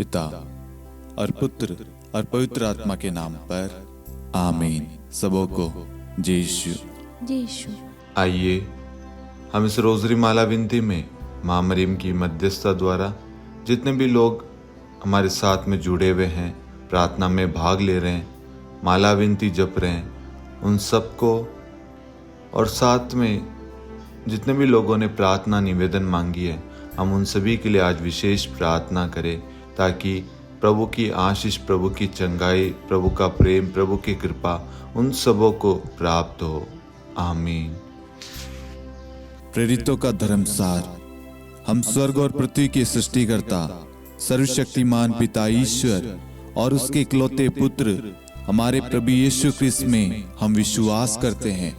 पिता और पुत्र और पवित्र आत्मा के नाम पर आमीन। सबों को जय यीशु। आइए हम इस रोज़री माला विनती में माँ मरियम की मध्यस्थता द्वारा जितने भी लोग हमारे साथ में जुड़े हुए हैं, प्रार्थना में भाग ले रहे हैं, माला विनती जप रहे हैं, उन सबको और साथ में जितने भी लोगों ने प्रार्थना निवेदन मांगी है, हम उन सभी के लिए आज विशेष प्रार्थना करें ताकि प्रभु की आशीष, प्रभु की चंगाई, प्रभु का प्रेम, प्रभु की कृपा उन सबों को प्राप्त हो। आमीन। प्रेरितों का धर्मसार। हम स्वर्ग और पृथ्वी के सृष्टिकर्ता सर्वशक्तिमान पिता ईश्वर और उसके इकलौते पुत्र हमारे प्रभु यीशु क्रिस्त में हम विश्वास करते हैं,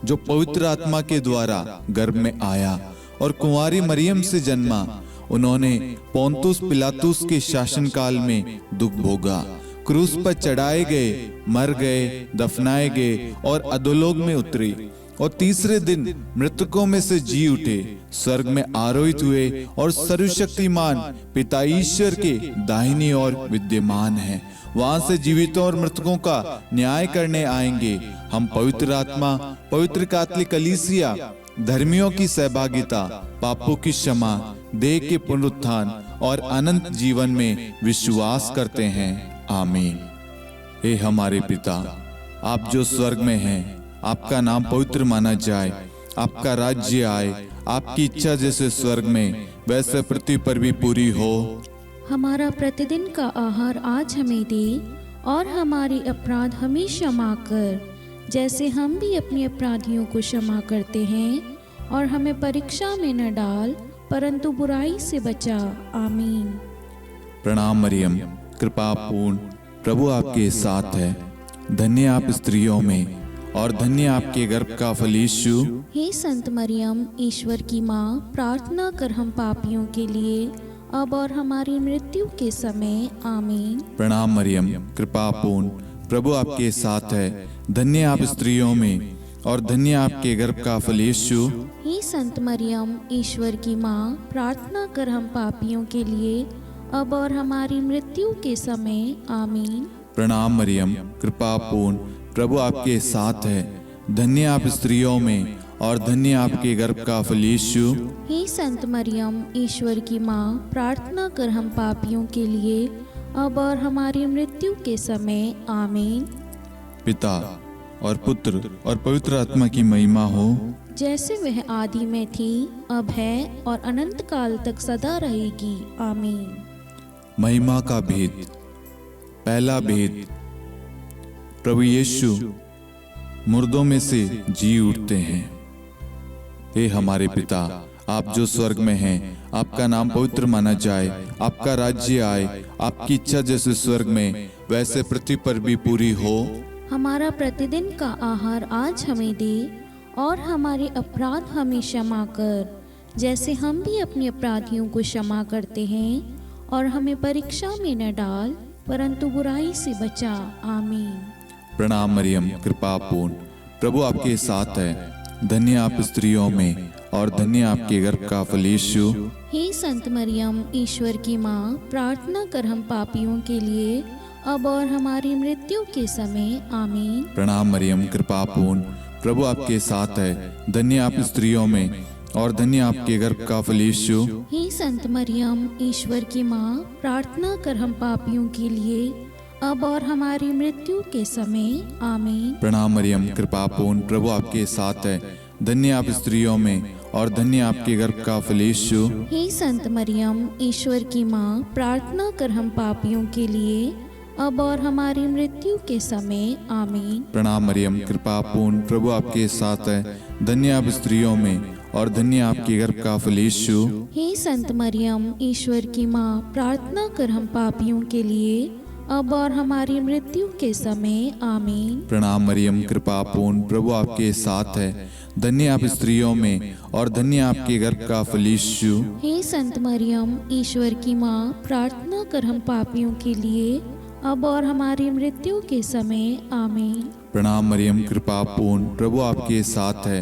जो पवित्र आत्मा के द्वारा गर्भ में आया और कुंवारी मरियम से जन्मा। उन्होंने पोंतुस पिलातुस के शासनकाल में दुख भोगा, क्रूस पर चढ़ाए गए, मर गए, दफनाए गए और अधोलोक में उतरे और तीसरे दिन मृतकों में से जी उठे, स्वर्ग में आरोहित हुए और सर्वशक्तिमान पिता ईश्वर के दाहिनी ओर विद्यमान हैं। वहां से जीवितों और मृतकों का न्याय करने आएंगे। हम पवित्र आत्मा, पवित्र कैथोलिक कलीसिया, धर्मियों की सहभागिता, पापों की क्षमा, देह के पुनरुत्थान और अनंत जीवन में विश्वास करते हैं। आमीन। हे हमारे पिता, आप जो स्वर्ग में हैं, आपका नाम पवित्र माना जाए, आपका राज्य आए, आपकी इच्छा जैसे स्वर्ग में वैसे पृथ्वी पर भी पूरी हो। हमारा प्रतिदिन का आहार आज हमें दे और हमारे अपराध हमें क्षमा कर, जैसे हम भी अपने अपराधियों को क्षमा करते हैं, और हमें परीक्षा में न डाल परंतु बुराई से बचा। आमीन। प्रणाम मरियम, कृपा पूर्ण, प्रभु आपके साथ है। धन्य आप स्त्रियों में और धन्य आपके गर्भ का फल यीशु। हे संत मरियम, ईश्वर की माँ, प्रार्थना कर हम पापियों के लिए अब और हमारी मृत्यु के समय। आमीन। प्रणाम मरियम, कृपा पूर्ण, प्रभु आपके साथ है। धन्य आप स्त्रियों में और धन्य आपके गर्भ का फल यीशु। हे संत मरियम, ईश्वर की माँ, प्रार्थना कर हम पापियों के लिए अब और हमारी मृत्यु के समय। आमीन। प्रणाम मरियम, कृपा पूर्ण, प्रभु आपके साथ है। धन्य आप स्त्रियों में और धन्य आपके गर्भ का फल यीशु। हे संत मरियम, ईश्वर की माँ, प्रार्थना कर हम पापियों के लिए अब और हमारी मृत्यु के समय। आमीन। पिता और पुत्र और पवित्र आत्मा की महिमा हो, जैसे वह आदि में थी, अब है और अनंत काल तक सदा रहेगी। आमीन। महिमा का भेद। पहला भेद, प्रभु यीशु मुर्दों में से जी उठते हैं। हे हमारे पिता, आप जो स्वर्ग में हैं, आपका नाम पवित्र माना जाए, आपका राज्य आए, आपकी इच्छा जैसे स्वर्ग में वैसे पृथ्वी पर भी पूरी हो। हमारा प्रतिदिन का आहार आज हमें दे और हमारे अपराध हमें क्षमा कर, जैसे हम भी अपने अपराधियों को क्षमा करते हैं, और हमें परीक्षा में न डाल परंतु बुराई से बचा। आमीन। प्रणाम मरियम, कृपा पूर्ण, प्रभु आपके साथ है। धन्य आप स्त्रियों में और धन्य आपके गर्भ का फल यीशु। हे संत मरियम, ईश्वर की माँ, प्रार्थना कर हम पापियों के लिए अब और हमारी मृत्यु के समय। आमीन। प्रणाम मरियम, कृपा पूर्ण, प्रभु आपके साथ है। धन्य आप स्त्रियों में और धन्य आपके गर्भ का फल यीशु। हे संत मरियम, ईश्वर की माँ, प्रार्थना कर हम पापियों के लिए अब और हमारी मृत्यु के समय। आमीन। प्रणाम मरियम, कृपा पूर्ण, प्रभु आपके साथ है। धन्य आप स्त्रियों में और धन्य आपके गर्भ का फल यीशु। हे संत मरियम, ईश्वर की माँ, प्रार्थना कर हम पापियों के लिए अब और हमारी मृत्यु के समय। आमीन। प्रणाम मरियम, कृपा पूर्ण, प्रभु आपके साथ है। धन्य आप स्त्रियों में और धन्य आपके गर्भ का फल यीशु। हे संत मरियम, ईश्वर की माँ, प्रार्थना कर हम पापियों के लिए अब और हमारी मृत्यु के समय। आमीन। प्रणाम मरियम, कृपा पूर्ण, प्रभु आपके साथ है। धन्य आप स्त्रियों में और धन्य आपके गर्भ का फल यीशु। हे संत मरियम, ईश्वर की माँ, प्रार्थना कर हम पापियों के लिए अब और हमारी मृत्यु के समय। आमीन। प्रणाम मरियम, कृपा पूर्ण, प्रभु आपके साथ है।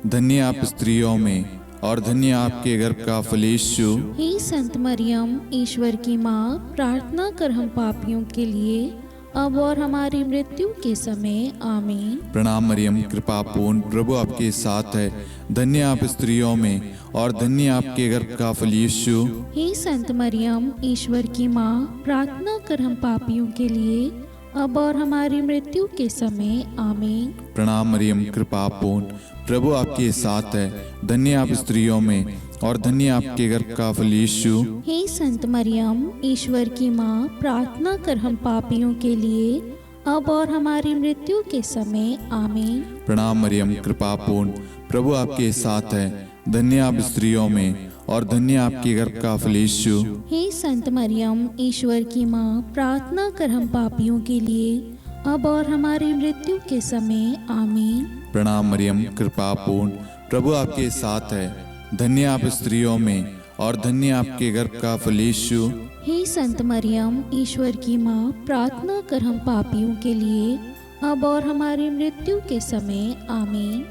धन्य आप स्त्रियों में और धन्य आपके गर्भ का फल यीशु। हे संत मरियम, ईश्वर की माँ, प्रार्थना कर हम पापियों के लिए, अब और हमारी मृत्यु के समय। आमीन। प्रणाम मरियम, कृपा पूर्ण, प्रभु आपके साथ है। धन्य आप स्त्रियों में और धन्य आपके गर्भ का फल यीशु। हे संत मरियम, ईश्वर की माँ, प्रार्थना कर हम पापियों के लिए, अब और हमारी मृत्यु के समय। आमीन। प्रणाम मरियम, कृपा पूर्ण, प्रभु आपके साथ है। धन्य आप स्त्रियों में और धन्य आपके गर्भ का फल यीशु। हे संत मरियम, ईश्वर की माँ, प्रार्थना कर हम पापियों के लिए, अब और हमारी मृत्यु के समय। आमीन। प्रणाम मरियम, कृपा पूर्ण, प्रभु आपके साथ है। धन्य आप स्त्रियों में और धन्य आपके गर्भ का फल यीशु। हे संत मरियम, ईश्वर की माँ, प्रार्थना कर हम पापियों के लिए, अब और हमारी मृत्यु के समय। आमीन। प्रणाम मरियम, कृपा पूर्ण, प्रभु आपके साथ है। धन्य आप स्त्रियों में और धन्य आपके गर्भ का फल यीशु। हे संत मरियम, ईश्वर की माँ, प्रार्थना कर हम पापियों के लिए, अब और हमारी मृत्यु के समय। आमीन।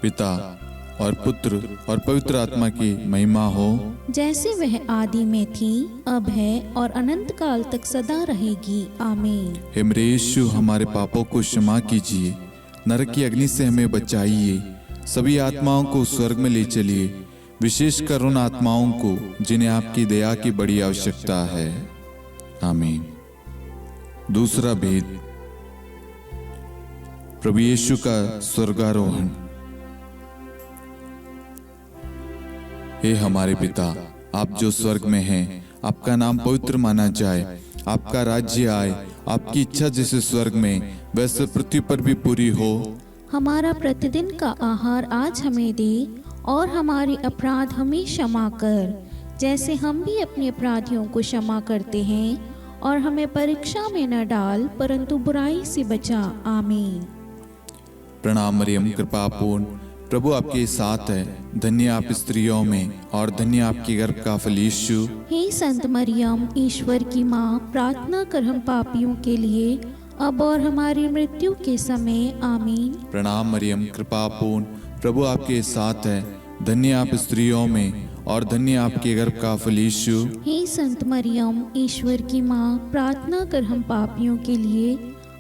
पिता और पुत्र और पवित्र आत्मा की महिमा हो, जैसे वह आदि में थी, अब है और अनंत काल तक सदा रहेगी। आमीन। हे मेरे यीशु, हमारे पापों को क्षमा कीजिए, नरक की अग्नि से हमें बचाइए, सभी आत्माओं को स्वर्ग में ले चलिए, विशेषकर उन आत्माओं को जिन्हें आपकी दया की बड़ी आवश्यकता है। आमीन। दूसरा भेद, प्रभु यीशु का स्वर्गारोहण। हे हमारे पिता, आप जो स्वर्ग में हैं, आपका नाम पवित्र माना जाए, आपका राज्य आए, आपकी इच्छा जैसे स्वर्ग में वैसे पृथ्वी पर भी पूरी हो। हमारा प्रतिदिन का आहार आज हमें दे, और हमारे अपराध हमें क्षमा कर, जैसे हम भी अपने अपराधियों को क्षमा करते हैं, और हमें परीक्षा में न डाल, परंतु बुराई से बचा। आमीन। प्रणाम मरियम, कृपा पूर्ण, प्रभु आपके साथ है। धन्य आप स्त्रियों में और धन्य आपके गर्भ का फल यीशु। हे संत मरियम, ईश्वर की माँ, प्रार्थना कर हम पापियों के लिए, अब और हमारी मृत्यु के समय। आमीन। प्रणाम मरियम, कृपा पूर्ण, प्रभु आपके साथ है। धन्य आप स्त्रियों में और धन्य आपके गर्भ का फल यीशु। हे संत मरियम, ईश्वर की माँ, प्रार्थना कर हम पापियों के लिए,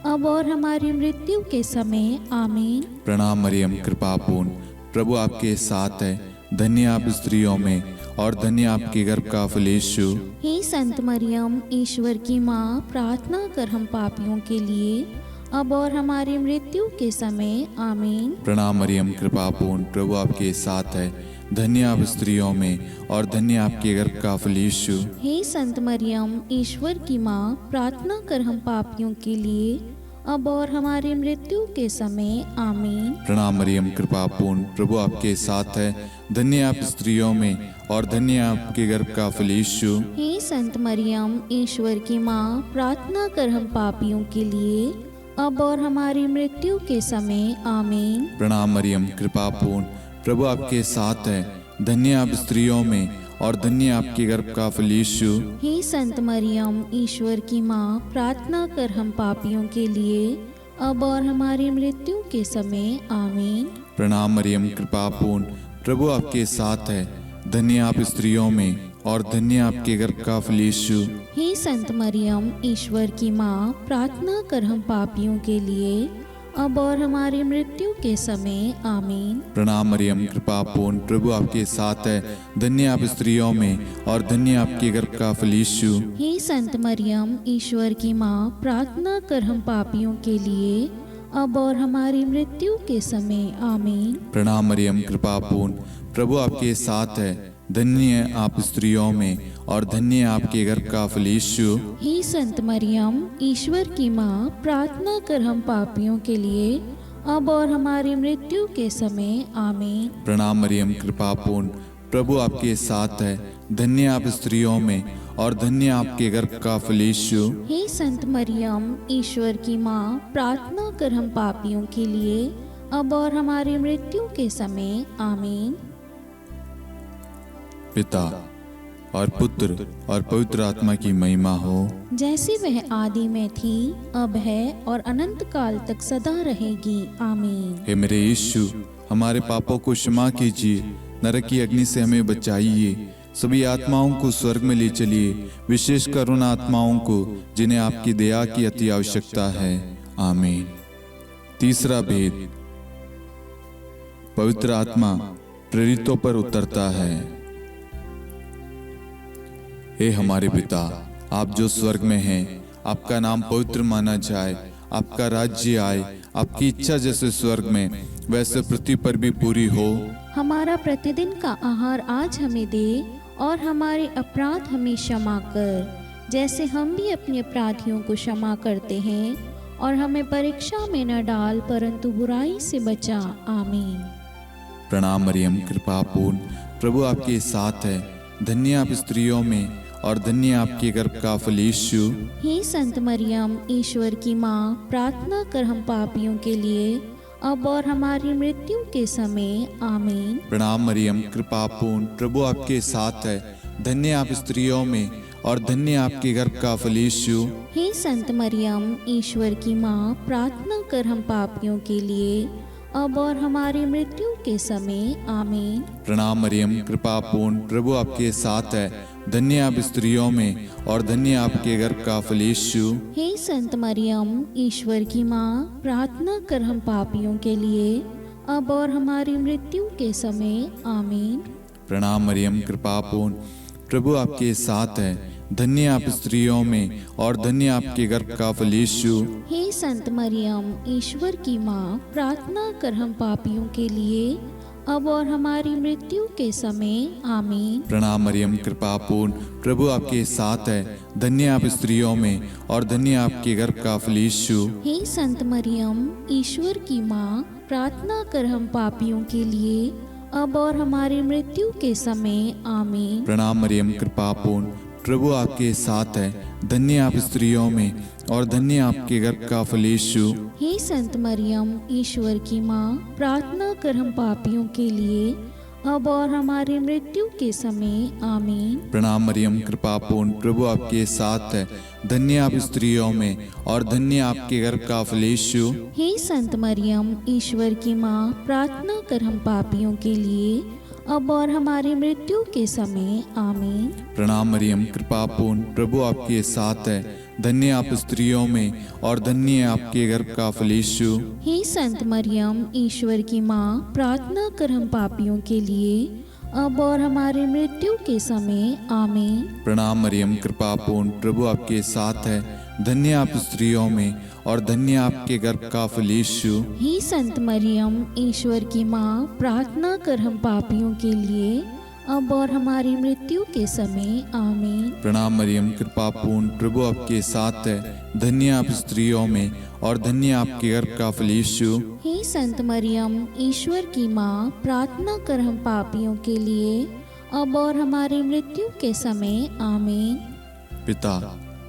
अब और हमारी मृत्यु के समय। आमीन। प्रणाम मरियम, कृपा पूर्ण, प्रभु आपके साथ है। धन्य आप स्त्रियों में और धन्य आपके गर्भ का फल यीशु। हे संत मरियम, ईश्वर की माँ, प्रार्थना कर हम पापियों के लिए, अब और हमारी मृत्यु के समय। आमीन। प्रणाम मरियम, कृपा पूर्ण, प्रभु आपके साथ है। धन्य आप स्त्रियों में और धन्य आपके गर्भ का फल यीशु। हे संत मरियम, ईश्वर की माँ, प्रार्थना कर हम पापियों के लिए, अब और हमारी मृत्यु के समय। आमीन। प्रणाम मरियम, कृपा पूर्ण, प्रभु आपके साथ है। धन्य आप स्त्रियों में और धन्य आपके गर्भ का फल यीशु। हे संत मरियम, ईश्वर की माँ, प्रार्थना कर हम पापियों के लिए, अब और हमारी मृत्यु के समय। आमीन। प्रणाम मरियम, कृपा पूर्ण, प्रभु आपके साथ है। धन्य आप स्त्रियों में और धन्य आपके गर्भ का फल यीशु। हे संत मरियम, ईश्वर की माँ, प्रार्थना कर हम पापियों के लिए, अब और हमारी मृत्यु के समय। आमीन। प्रणाम मरियम, कृपा पूर्ण, प्रभु आपके साथ है। धन्य आप स्त्रियों में और धन्य आपके गर्भ का फल यीशु। हे संत मरियम, ईश्वर की माँ, प्रार्थना कर हम पापियों के लिए, अब और हमारी मृत्यु के समय। आमीन। प्रणाम मरियम, कृपा पूर्ण, प्रभु आपके साथ है। धन्य आप स्त्रियों में और धन्य आपके गर्भ का फल यीशु। हे संत मरियम, ईश्वर की माँ, प्रार्थना कर हम पापियों के लिए, अब और हमारी मृत्यु के समय। आमीन। प्रणाम मरियम, कृपा पूर्ण, प्रभु आपके साथ है। धन्य आप स्त्रियों में और धन्य आपके गर्भ का फल यीशु। हे संत मरियम, ईश्वर की माँ, प्रार्थना कर हम पापियों के लिए, अब और हमारी मृत्यु के समय। आमीन। प्रणाम मरियम, कृपा पूर्ण, प्रभु आपके साथ है। धन्य आप स्त्रियों में और धन्य आपके गर्भ का फल यीशु। हे संत मरियम, ईश्वर की माँ, प्रार्थना कर हम पापियों के लिए, अब और हमारी मृत्यु के समय। आमीन। पिता और पुत्र और पवित्र आत्मा की महिमा हो, जैसे वह आदि में थी, अब है और अनंत काल तक सदा रहेगी। आमीन। हे मेरे यीशु, हमारे पापों को क्षमा कीजिए, नरक की अग्नि से हमें बचाइए। सभी आत्माओं को स्वर्ग में ले चलिए, विशेषकर उन आत्माओं को जिन्हें आपकी दया की अति आवश्यकता है। आमीन। तीसरा भेद, पवित्र आत्मा प्रेरितों पर उतरता है। हे हमारे पिता, आप जो स्वर्ग में हैं, आपका नाम पवित्र माना जाए, आपका राज्य आए, आपकी इच्छा जैसे स्वर्ग में वैसे पृथ्वी पर भी पूरी हो। हमारा प्रतिदिन का आहार आज हमें दे, और हमारे अपराध हमें क्षमा कर, जैसे हम भी अपने अपराधियों को क्षमा करते हैं, और हमें परीक्षा में न डाल, परंतु बुराई से बचा। आमीन। प्रणाम मरियम, कृपा पूर्ण, प्रभु आपके साथ है। धन्य आप स्त्रियों में, और धन्य आपके गर्भ का फल यीशु। हे संत मरियम, ईश्वर की माँ, प्रार्थना कर हम पापियों के लिए, अब और हमारी मृत्यु के समय। आमीन। प्रणाम मरियम, कृपा पूर्ण, प्रभु आपके साथ है। धन्य आप स्त्रियों में, और धन्य आपके गर्भ का फल यीशु। हे संत मरियम, ईश्वर की माँ, प्रार्थना कर हम पापियों के लिए, अब और हमारी मृत्यु के समय। आमीन। प्रणाम मरियम, कृपा पूर्ण, प्रभु आपके साथ है। धन्य आप स्त्रियों में, और धन्य आपके गर्भ का फल यीशु। हे संत मरियम, ईश्वर की माँ, प्रार्थना कर हम पापियों के लिए, अब और हमारी मृत्यु के समय। आमीन। प्रणाम मरियम, कृपा पूर्ण, प्रभु आपके साथ है। धन्य आप स्त्रियों में, और धन्य आपके गर्भ का फल यीशु। हे संत मरियम, ईश्वर की माँ, प्रार्थना कर हम पापियों के लिए, अब और हमारी मृत्यु के समय। आमीन। प्रणाम मरियम, कृपा पूर्ण, प्रभु आपके साथ है। धन्य आप स्त्रियों में, और धन्य आपके गर्भ का फल यीशु। हे संत मरियम, ईश्वर की माँ, प्रार्थना कर हम पापियों के लिए, अब और हमारी मृत्यु के समय। आमीन। प्रणाम मरियम, कृपा पूर्ण, प्रभु आपके साथ है। धन्य आप स्त्रियों में, और धन्य आपके गर्भ का फल यीशु। हे संत मरियम, ईश्वर की माँ, प्रार्थना कर हम पापियों के लिए, अब और हमारी मृत्यु के समय। आमीन। प्रणाम मरियम, कृपा पूर्ण, प्रभु आपके साथ है। धन्य आप स्त्रियों में, और धन्य आपके गर्भ का फल यीशु। हे संत मरियम, ईश्वर की माँ, प्रार्थना कर हम पापियों के लिए, अब और हमारी मृत्यु के समय। आमीन। प्रणाम मरियम, कृपा पूर्ण, प्रभु आपके साथ है। धन्य आप स्त्रियों में, और धन्य आपके गर्भ का फल यीशु। हे संत मरियम, ईश्वर की माँ, प्रार्थना कर हम पापियों के लिए, अब और हमारी मृत्यु के समय। आमीन। प्रणाम मरियम, कृपा पूर्ण, प्रभु आपके साथ है। धन्य आप स्त्रियों में, और धन्य आपके गर्भ का फल यीशु। हे संत मरियम, ईश्वर की माँ, प्रार्थना कर हम पापियों के लिए, अब और हमारी मृत्यु के समय। आमीन। प्रणाम मरियम, कृपा पूर्ण, प्रभु आपके साथ है। धन्य आप स्त्रियों में, और धन्य आपके गर्भ का फल यीशु। हे संत मरियम, ईश्वर की माँ, प्रार्थना कर हम पापियों के लिए, अब और हमारी मृत्यु के समय। आमीन। पिता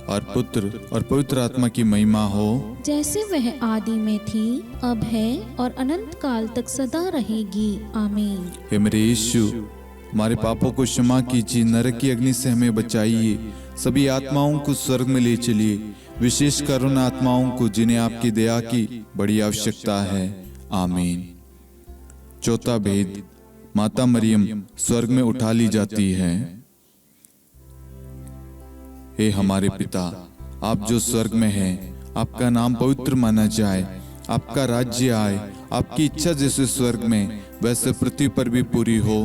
और पुत्र और पवित्र आत्मा की महिमा हो, जैसे वह आदि में थी, अब है, और अनंत काल तक सदा रहेगी। आमीन। हे मेरे यीशु, हमारे पापों को क्षमा कीजिए, नरक की अग्नि से हमें बचाइए, सभी आत्माओं को स्वर्ग में ले चलिए, विशेषकर उन आत्माओं को जिन्हें आपकी दया की बड़ी आवश्यकता है। आमीन। चौथा भेद, माता मरियम स्वर्ग में उठा ली जाती है। हे हमारे पिता, आप जो स्वर्ग में हैं, आपका नाम पवित्र माना जाए, आपका राज्य आए, आपकी इच्छा जैसे स्वर्ग में वैसे पृथ्वी पर भी पूरी हो।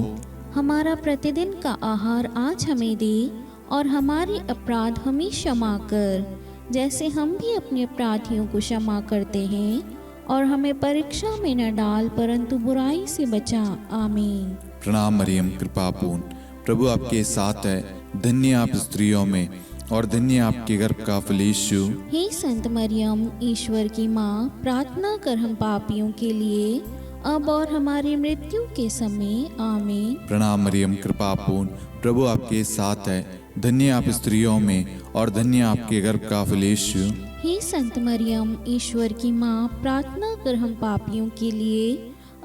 हमारा प्रतिदिन का आहार आज हमें दे, और हमारे अपराध हमें क्षमा कर, जैसे हम भी अपने अपराधियों को क्षमा करते हैं, और हमें परीक्षा में न डाल, परंतु बुराई से बचा। आमीन। प्रणाम मरियम, कृपा पूर्ण, प्रभु आपके साथ है। धन्य आप स्त्रियों में, और धन्य आपके गर्भ का फल यीशु। हे संत मरियम, ईश्वर की माँ, प्रार्थना कर हम पापियों के लिए, अब और हमारी मृत्यु के समय। आमीन। प्रणाम मरियम, कृपा पूर्ण, प्रभु आपके साथ है। धन्य आप स्त्रियों में, और धन्य आपके गर्भ का फल यीशु। हे संत मरियम, ईश्वर की माँ, प्रार्थना कर हम पापियों के लिए,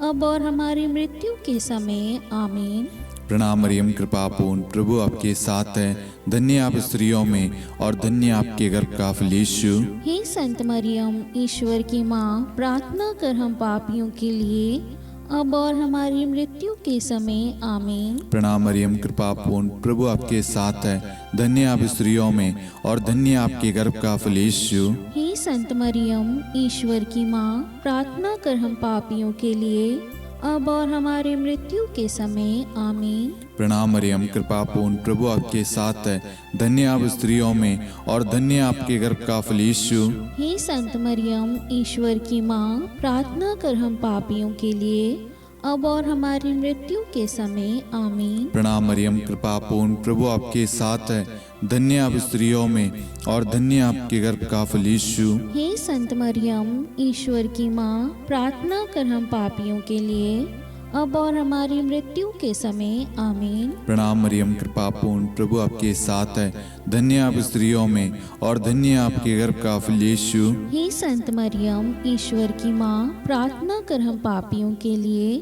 अब और हमारी मृत्यु के समय। आमीन। प्रणाम मरियम, कृपा पूर्ण, प्रभु आपके साथ है। धन्य आप स्त्रियों में, और धन्य आपके गर्भ का फल यीशु। हे संत मरियम, ईश्वर की माँ, प्रार्थना कर हम पापियों के लिए, अब और हमारी मृत्यु के समय आमीन। प्रणाम मरियम, कृपा पूर्ण, प्रभु आपके साथ है। धन्य आप स्त्रियों में और धन्य आपके गर्भ का फल यीशु। हे संत मरियम, ईश्वर की माँ, प्रार्थना कर हम पापियों के लिए, अब और हमारी मृत्यु के समय आमीन। प्रणाम मरियम, कृपा पूर्ण, प्रभु आपके साथ है। धन्य आप स्त्रियों में और धन्य आपके गर्भ का फल यीशु। हे संत मरियम, ईश्वर की माँ, प्रार्थना कर हम पापियों के लिए, अब और हमारी मृत्यु के समय आमीन। प्रणाम मरियम, कृपा पूर्ण, प्रभु आपके साथ है। धन्य आप स्त्रियों में और धन्य आपके गर्भ का फल यीशु। हे संत मरियम, ईश्वर की माँ, प्रार्थना कर हम पापियों के लिए, अब और हमारी मृत्यु के समय आमीन। प्रणाम मरियम, कृपा पूर्ण, प्रभु आपके साथ है। धन्य आप स्त्रियों में और धन्य आपके गर्भ का फल यीशु। हे संत मरियम, ईश्वर की माँ, प्रार्थना कर हम पापियों के लिए,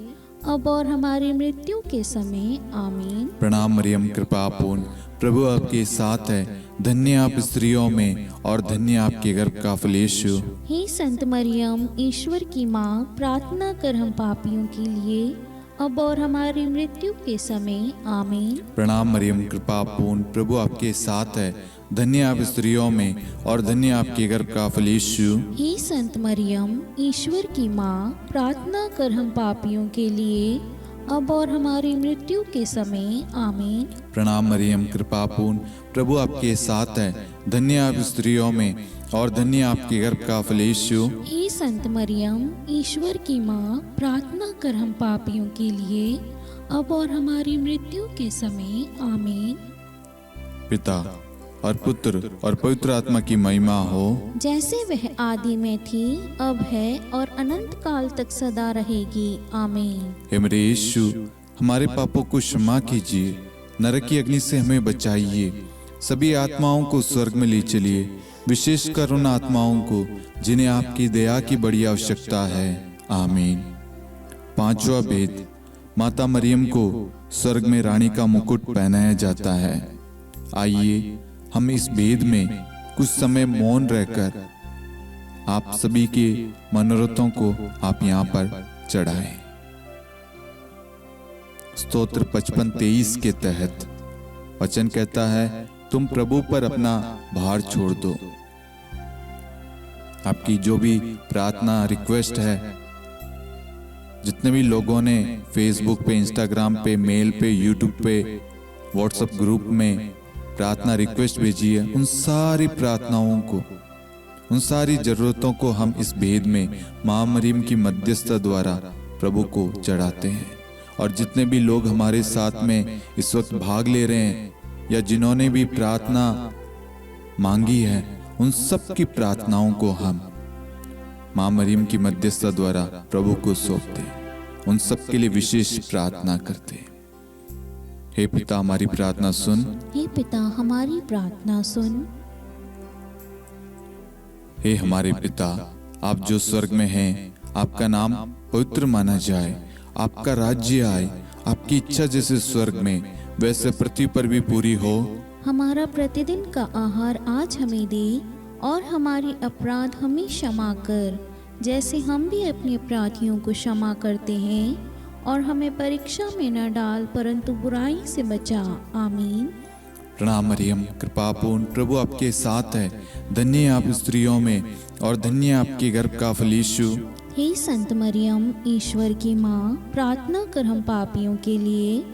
अब और हमारी मृत्यु के समय आमीन। प्रणाम मरियम, कृपा पूर्ण, प्रभु आपके साथ है। धन्य आप स्त्रियों में और धन्य आपके गर्भ का फल यीशु। हे संत मरियम, ईश्वर की माँ, प्रार्थना कर हम पापियों के लिए, अब और हमारी मृत्यु के समय आमीन। प्रणाम मरियम, कृपा पूर्ण, प्रभु आपके साथ है। धन्य आप स्त्रियों में और धन्य आपके गर्भ का फल यीशु। हे संत मरियम, ईश्वर की माँ, प्रार्थना कर हम पापियों के लिए, अब और हमारी मृत्यु के समय आमीन। प्रणाम मरियम, कृपा पूर्ण, प्रभु आपके साथ है। धन्य आप स्त्रियों में और धन्य आपके गर्भ का फल यीशु। हे संत मरियम, ईश्वर की माँ, प्रार्थना कर हम पापियों के लिए, अब और हमारी मृत्यु के समय आमीन। पिता और पुत्र और पवित्र आत्मा की महिमा हो, जैसे वह आदि में थी, अब है और अनंत काल तक सदा रहेगी आमीन। हे मेरे यीशु, हमारे पापों को क्षमा कीजिए, नरक की अग्नि से हमें बचाइए, सभी आत्माओं को स्वर्ग में ले चलिए, विशेषकर उन आत्माओं को जिन्हें आपकी दया की बड़ी आवश्यकता है। आमीन। पांचवा भेद, माता मरियम को स्वर्ग में रानी का मुकुट पहनाया जाता है। आइए हम इस भेद में कुछ समय मौन रहकर आप सभी के मनोरथों को आप यहाँ पर चढ़ाएं। स्तोत्र 55-23 के तहत वचन कहता है, तुम प्रभु पर अपना भार छोड़ दो। आपकी जो भी प्रार्थना रिक्वेस्ट है, जितने भी लोगों ने फेसबुक पे, इंस्टाग्राम पे, मेल पे, यूट्यूब पे, व्हाट्सएप ग्रुप में प्रार्थना रिक्वेस्ट भेजी है, उन सारी प्रार्थनाओं को, उन सारी जरूरतों को हम इस भेद में मां मरियम की मध्यस्थता द्वारा प्रभु को चढ़ाते हैं। और जितने भी लोग हमारे साथ में इस वक्त भाग ले रहे हैं या जिन्होंने भी प्रार्थना मांगी है, उन सब की प्रार्थनाओं को हम मां मरियम की मध्यस्थता द्वारा प्रभु को सौंपते हैं, उन सब के लिए विशेष प्रार्थना करते हैं। हे पिता, हमारी प्रार्थना सुन। हे पिता, हमारी प्रार्थना सुन। हे हमारे पिता, आप जो स्वर्ग में हैं, आपका नाम पवित्र माना जाए, आपका राज्य आए, आपकी इच्छा जैसे स्वर्ग में वैसे पृथ्वी पर भी पूरी हो। हमारा प्रतिदिन का आहार आज हमें दे, और हमारी अपराध हमें क्षमा कर, जैसे हम भी अपने अपराधियों को क्षमा करते हैं, और हमें परीक्षा में न डाल, परंतु बुराई से बचा। आमीन। प्रणाम मरियम, कृपा पूर्ण, प्रभु आपके साथ है। धन्य आप स्त्रियों में और धन्य आपके गर्भ का फल यीशु। हे संत मरियम, ईश्वर की माँ, प्रार्थना कर हम पापियों के लिए,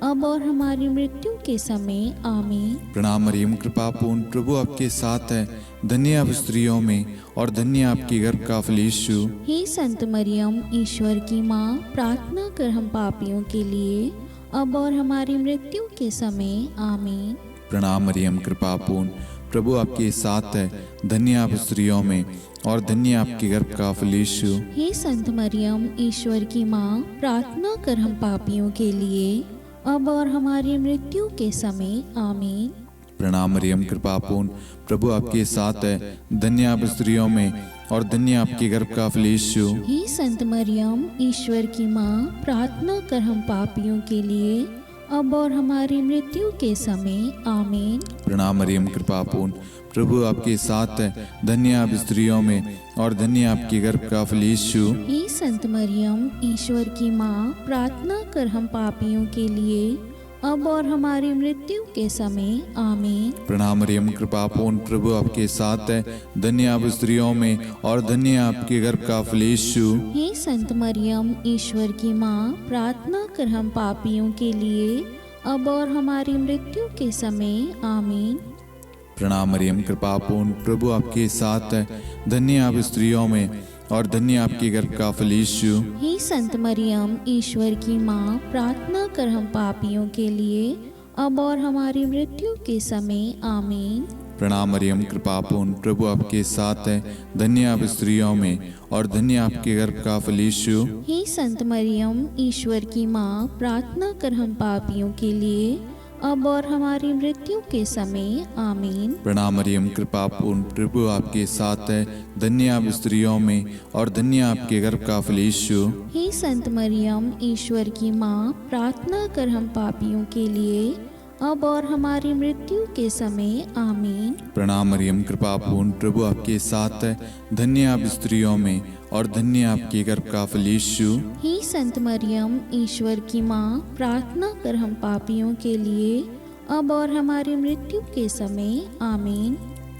अब और हमारी मृत्यु के समय आमीन। प्रणाम मरियम, कृपा पूर्ण, प्रभु आपके साथ है। धन्य आप स्त्रियों में और धन्य आपके गर्भ का फल यीशु। हे संत मरियम, ईश्वर की माँ, प्रार्थना कर हम पापियों के लिए, अब और हमारी मृत्यु के समय आमीन। प्रणाम मरियम, कृपा पूर्ण, प्रभु आपके साथ है। धन्य आप स्त्रियों में और धन्य आपके गर्भ का फल यीशु। हे संत मरियम, ईश्वर की माँ, प्रार्थना कर हम पापियों के लिए, अब और हमारी मृत्यु के समय आमीन। प्रणाम मरियम, कृपा पूर्ण, प्रभु आपके साथ है। धन्य आप स्त्रियों में और धन्य आपके गर्भ का फल यीशु। हे संत मरियम, ईश्वर की माँ, प्रार्थना कर हम पापियों के लिए, अब और हमारी मृत्यु के समय आमीन। प्रणाम मरियम, कृपा पूर्ण, प्रभु आपके साथ है। धन्य आप स्त्रियों में और धन्य आपके गर्भ का फल यीशु। हे संत मरियम, ईश्वर की माँ, प्रार्थना कर हम पापियों के लिए, अब और हमारी मृत्यु के समय आमीन। प्रणाम मरियम, कृपा पूर्ण, प्रभु आपके साथ है। धन्य आप स्त्रियों में और धन्य आपके गर्भ का फल यीशु। हे संत मरियम, ईश्वर की माँ, प्रार्थना कर हम पापियों के लिए, अब और हमारी मृत्यु के समय आमीन। प्रणाम मरियम, कृपा पूर्ण, प्रभु आपके साथ है। धन्य आप स्त्रियों में और धन्य आपके गर्भ का फल यीशु। हे संत मरियम, ईश्वर की माँ, प्रार्थना कर हम पापियों के लिए, अब और हमारी मृत्यु के समय आमीन। प्रणाम मरियम, कृपा पूर्ण, प्रभु आपके साथ है। धन्य आप स्त्रियों में और धन्य आपके गर्भ का फल यीशु। हे संत मरियम, ईश्वर की माँ, प्रार्थना कर हम पापियों के लिए, अब और हमारी मृत्यु के समय आमीन। प्रणाम मरियम, कृपा पूर्ण, प्रभु आपके साथ है। धन्य आप स्त्रियों में और धन्य आपके गर्भ का फल यीशु। हे संत मरियम, ईश्वर की माँ, प्रार्थना कर हम पापियों के लिए, अब और हमारी मृत्यु के समय आमीन। प्रणाम मरियम, कृपा पूर्ण, प्रभु आपके साथ है। धन्य आप स्त्रियों में और धन्य आपके गर्भ का फल यीशु। हे संत मरियम, ईश्वर की माँ, प्रार्थना कर हम पापियों के लिए, अब और हमारी मृत्यु के समय आमीन।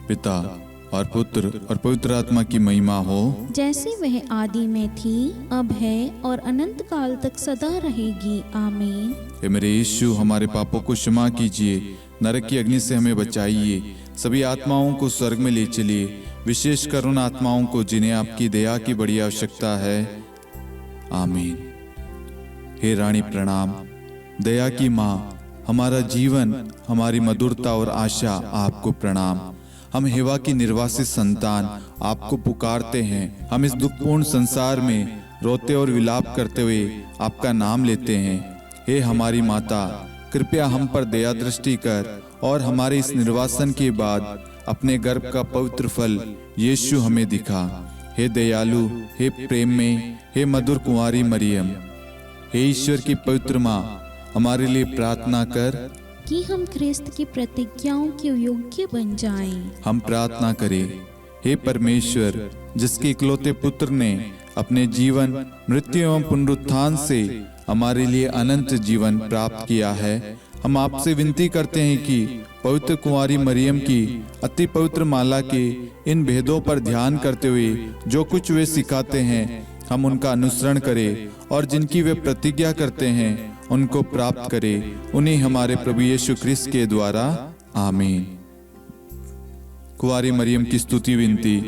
पिता और पुत्र और पवित्र आत्मा की महिमा हो, जैसे वह आदि में थी, अब है और अनंत काल तक सदा रहेगी आमीन। हे मेरे यीशु, हमारे पापों को क्षमा कीजिए, नरक की अग्नि से हमें बचाइए, सभी आत्माओं को स्वर्ग में ले चलिए, विशेषकर उन आत्माओं को जिन्हें आपकी दया की बड़ी आवश्यकता है। आमीन। हे रानी प्रणाम, दया की माँ, हमारा जीवन, हमारी मधुरता और आशा आपको प्रणाम। हम हेवा की निर्वासित संतान आपको पुकारते हैं। हम इस दुखपूर्ण संसार में रोते और विलाप करते हुए आपका नाम लेते हैं। हे हमारी माता, कृपया हम पर दया दृष्टि कर और हमारे इस निर्वासन के बाद अपने गर्भ का पवित्र फल यीशु हमें दिखा। हे दयालु, हे प्रेम में, हे मधुर कुंवारी मरियम, हे ईश्वर की पवित्र माँ, हमारे लिए प्रार्थना कर कि हम ख्रिस्त की प्रतिज्ञाओं के योग्य बन जाएं। हम प्रार्थना करें। हे परमेश्वर, जिसके इकलौते पुत्र ने अपने जीवन, मृत्यु एवं पुनरुत्थान से हमारे लिए अनंत जीवन प्राप्त किया है, हम आपसे विनती करते हैं कि पवित्र कुंवारी मरियम की अति पवित्र माला के इन भेदों पर ध्यान करते हुए जो कुछ वे सिखाते हैं, हम उनका अनुसरण करें और जिनकी वे प्रतिज्ञा करते हैं उनको प्राप्त करें। उन्हीं हमारे प्रभु यीशु ख्रिस्त के द्वारा आमीन। कुंवारी मरियम की स्तुति विनती।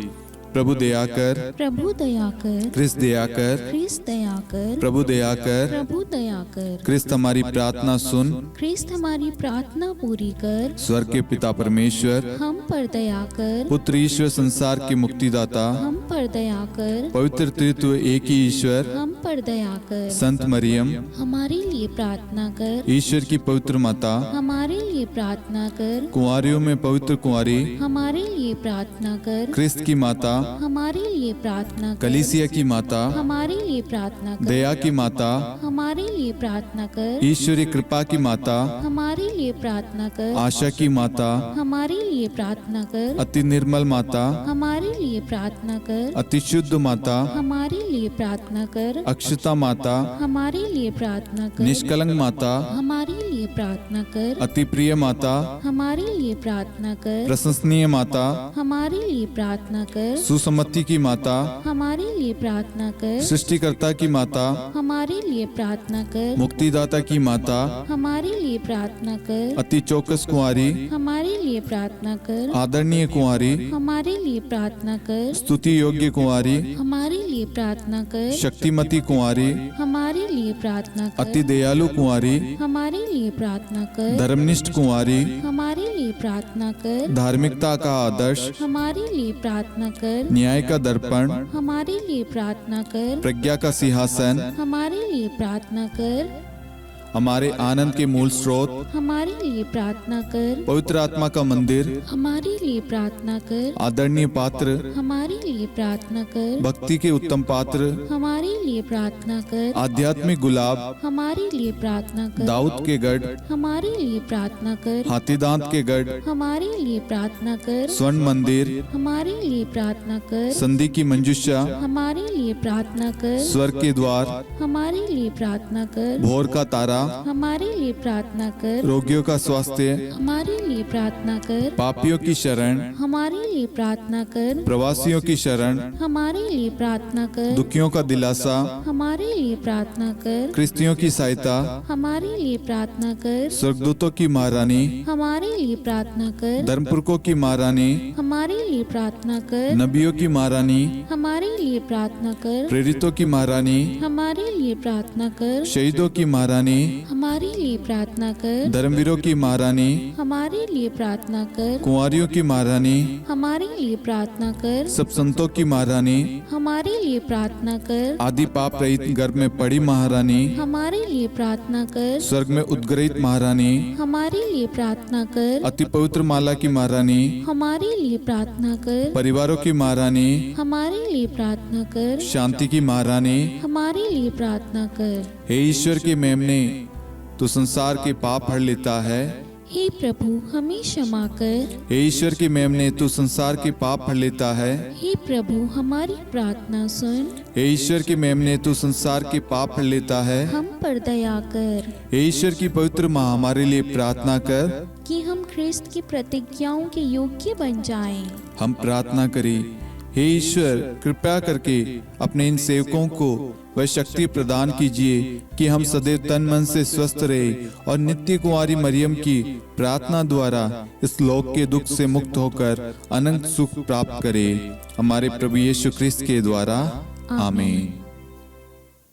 प्रभु दया कर, प्रभु दया कर, ख्रिस्त दया कर, ख्रिस्त दया कर, प्रभु दया कर, प्रभु दया कर, ख्रिस्त हमारी प्रार्थना सुन। ख्रिस्त हमारी प्रार्थना पूरी कर, स्वर्ग के पिता परमेश्वर, हम पर दया कर, पुत्र ईश्वर संसार के मुक्तिदाता, हम पर दया कर, पवित्र त्रित्व एक ही ईश्वर, हम पर दया कर, संत मरियम, हमारे लिए प्रार्थना कर, ईश्वर की पवित्र माता, हमारे लिए प्रार्थना कर, कुंवारियों में पवित्र कुंवारी, हमारे लिए प्रार्थना कर, ख्रिस्त की माता, हमारे लिए प्रार्थना कर, कलीसिया की माता, हमारे लिए प्रार्थना कर, दया की माता, हमारे लिए प्रार्थना कर, ईश्वरी कृपा की माता, हमारे लिए प्रार्थना कर, आशा की माता, हमारे लिए प्रार्थना कर, अति निर्मल माता, हमारे लिए प्रार्थना कर, अति शुद्ध माता, हमारे लिए प्रार्थना कर, अक्षता माता, हमारे लिए प्रार्थना कर, निष्कलंक माता, हमारे लिए प्रार्थना कर, अति प्रिय माता, हमारे लिए प्रार्थना कर, प्रशंसनीय माता, हमारे लिए प्रार्थना कर, सुसम्मति की माता, हमारे लिए प्रार्थना कर, सृष्टिकर्ता की माता, हमारे लिए प्रार्थना कर, मुक्तिदाता की माता, हमारे लिए प्रार्थना कर, अति चौकस कुंवारी, हमारे लिए प्रार्थना कर, आदरणीय कुंवारी, हमारे लिए प्रार्थना कर, स्तुति योग्य कुंवारी, हमारे लिए प्रार्थना कर, शक्तिमती कुंवारी, हमारे लिए प्रार्थना कर, अति दयालु कुंवारी, हमारे लिए प्रार्थना कर, धर्मनिष्ठ कुंवारी, हमारे लिए प्रार्थना कर, धार्मिकता का आदर्श, हमारे लिए प्रार्थना कर, न्याय का दर्पण, हमारे लिए प्रार्थना कर, प्रज्ञा का सिंहासन, हमारे लिए प्रार्थना कर, हमारे आनंद के मूल स्रोत, हमारे लिए प्रार्थना कर। पवित्र आत्मा का मंदिर, हमारे लिए प्रार्थना कर। आदरणीय पात्र, हमारे लिए प्रार्थना कर। भक्ति के उत्तम पात्र, हमारे लिए प्रार्थना कर। आध्यात्मिक गुलाब, हमारे लिए प्रार्थना कर। दाऊद के गढ़, हमारे लिए प्रार्थना कर। हाथीदांत के गढ़, हमारे लिए प्रार्थना कर। स्वर्ण मंदिर, हमारे लिए प्रार्थना कर। संधि की मंजूषा, हमारे लिए प्रार्थना कर। स्वर्ग के द्वार, हमारे लिए प्रार्थना कर। भोर का तारा, हमारे लिए प्रार्थना कर। रोगियों का स्वास्थ्य, हमारे लिए प्रार्थना कर। पापियों की शरण, हमारे लिए प्रार्थना कर। प्रवासियों की शरण, हमारे लिए प्रार्थना कर। दुखियों का दिलासा, हमारे लिए प्रार्थना कर। क्रिस्तियों की सहायता, हमारे लिए प्रार्थना कर। स्वर्गदूतों की महारानी, हमारे लिए प्रार्थना कर। धर्मपुरखों की महारानी, हमारे लिए प्रार्थना कर। नबियों की महारानी, हमारे लिए प्रार्थना कर। प्रेरितों की महारानी, हमारे लिए प्रार्थना कर। शहीदों की महारानी, हमारे लिए प्रार्थना कर। धर्मवीरों की महारानी, हमारे लिए प्रार्थना कर। कुंवारियों की महारानी, हमारे लिए प्रार्थना कर। सब संतों की महारानी, हमारे लिए प्रार्थना कर। आदि पाप रहित गर्भ में पड़ी महारानी, हमारे लिए प्रार्थना कर। स्वर्ग में उद्गृहित महारानी, हमारे लिए प्रार्थना कर। अति पवित्र माला की महारानी, हमारे लिए प्रार्थना कर। परिवारों की महारानी, हमारे लिए प्रार्थना कर। शांति की महारानी, हमारे लिए प्रार्थना कर। हे ईश्वर के मेमने, तू संसार के पाप हर लेता है। हे प्रभु हमें क्षमा कर। हे ईश्वर के मेमने, तू संसार के पाप हर लेता है। हे प्रभु हमारी प्रार्थना सुन। हे ईश्वर के मेमने, तू संसार के पाप हर लेता है। हम पर दया कर हे ईश्वर की पवित्र माँ, हमारे लिए प्रार्थना कर। कि हम ख्रिस्त की प्रतिज्ञाओं के योग्य बन जाएं। हम प्रार्थना करें, हे ईश्वर कृपया करके अपने इन सेवकों को वह शक्ति प्रदान कीजिए कि हम सदैव तन मन से स्वस्थ रहे और नित्य कुंवारी मरियम की प्रार्थना द्वारा इस लोक के दुख से मुक्त होकर अनंत सुख प्राप्त करें। हमारे प्रभु यीशु ख्रिस्त के द्वारा आमीन।